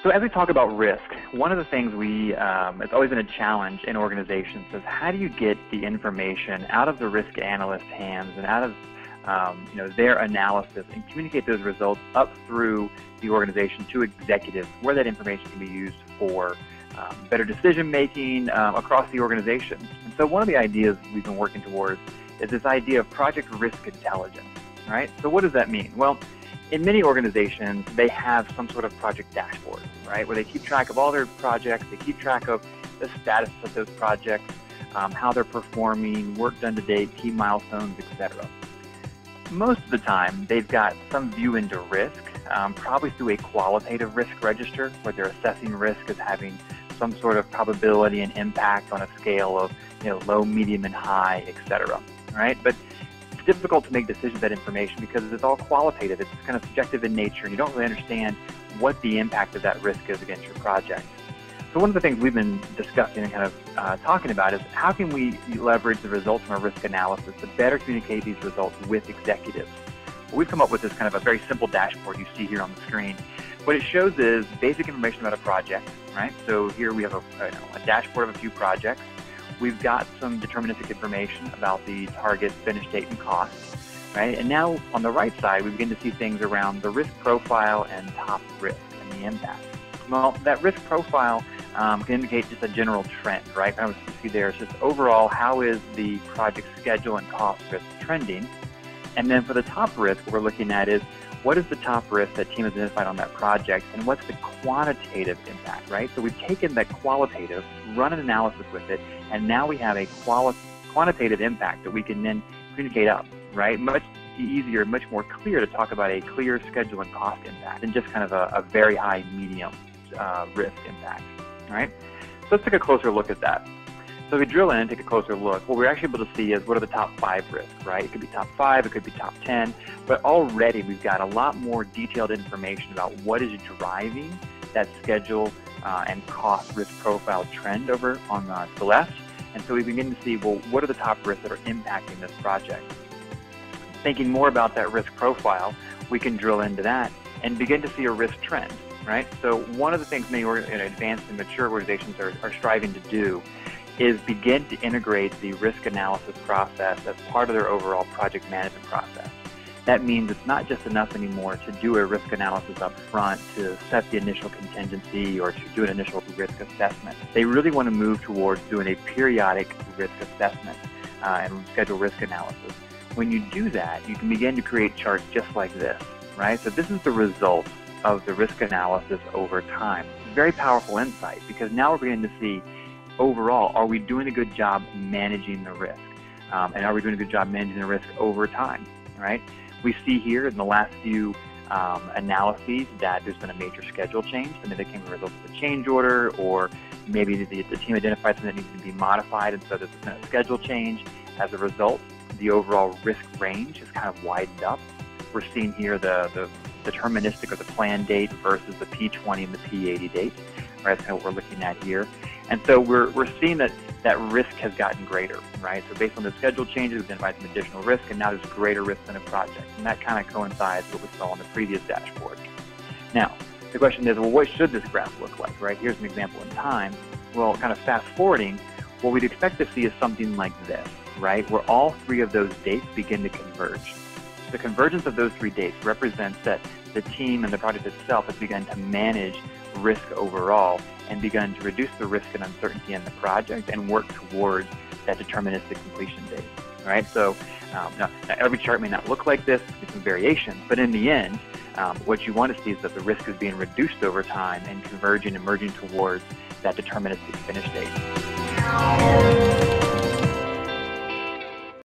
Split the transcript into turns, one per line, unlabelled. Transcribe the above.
So as we talk about risk, one of the things it's always been a challenge in organizations is how do you get the information out of the risk analyst's hands and out of their analysis and communicate those results up through the organization to executives where that information can be used for better decision making across the organization. And so one of the ideas we've been working towards is this idea of project risk intelligence, right? So what does that mean? Well, in many organizations, they have some sort of project dashboard, right, where they keep track of all their projects, they keep track of the status of those projects, how they're performing, work done to date, key milestones, etc. Most of the time, they've got some view into risk, probably through a qualitative risk register, where they're assessing risk as having some sort of probability and impact on a scale of low, medium, and high, etc. Right? But it's difficult to make decisions with that information because it's all qualitative. It's kind of subjective in nature. You don't really understand what the impact of that risk is against your project. So one of the things we've been discussing and kind of talking about is how can we leverage the results from our risk analysis to better communicate these results with executives. Well, we've come up with this kind of a very simple dashboard you see here on the screen. What it shows is basic information about a project, right? So here we have a dashboard of a few projects. We've got some deterministic information about the target, finish date, and cost, right? And now on the right side, we begin to see things around the risk profile and top risk and the impact. Well, that risk profile can indicate just a general trend, right? Kind of what you see there is just overall, how is the project schedule and cost risk trending? And then for the top risk, what we're looking at is what is the top risk that team has identified on that project, and what's the quantitative impact, right? So we've taken that qualitative, run an analysis with it, and now we have a quantitative impact that we can then communicate up, right? Much easier, much more clear to talk about a clear schedule and cost impact than just kind of a very high, medium risk impact, right? So let's take a closer look at that. So if we drill in and take a closer look, what we're actually able to see is what are the top 5 risks, right? It could be top 5, it could be top 10, but already we've got a lot more detailed information about what is driving that schedule and cost risk profile trend over on the left. And so we begin to see, well, what are the top risks that are impacting this project? Thinking more about that risk profile, we can drill into that and begin to see a risk trend, right? So one of the things many advanced and mature organizations are striving to do is begin to integrate the risk analysis process as part of their overall project management process. That means it's not just enough anymore to do a risk analysis up front to set the initial contingency or to do an initial risk assessment. They really want to move towards doing a periodic risk assessment and schedule risk analysis. When you do that, you can begin to create charts just like this, right? So this is the result of the risk analysis over time. Very powerful insight, because now we're beginning to see overall, are we doing a good job managing the risk? And are we doing a good job managing the risk over time, right? We see here in the last few analyses that there's been a major schedule change. I mean, that came as a result of a change order, or maybe the team identified something that needs to be modified, and so there's been a schedule change. As a result, the overall risk range has kind of widened up. We're seeing here the deterministic or the planned date versus the P20 and the P80 dates, right? That's kind of what we're looking at here. And so we're seeing that risk has gotten greater, right? So based on the schedule changes, we've identified some additional risk, and now there's greater risk in a project. And that kind of coincides with what we saw on the previous dashboard. Now, the question is, well, what should this graph look like, right? Here's an example in time. Well, kind of fast forwarding, what we'd expect to see is something like this, right? Where all 3 of those dates begin to converge. The convergence of those 3 dates represents that the team and the project itself has begun to manage risk overall and begun to reduce the risk and uncertainty in the project and work towards that deterministic completion date, right? So now every chart may not look like this, there's some variations, but in the end, what you want to see is that the risk is being reduced over time and converging and merging towards that deterministic finish date.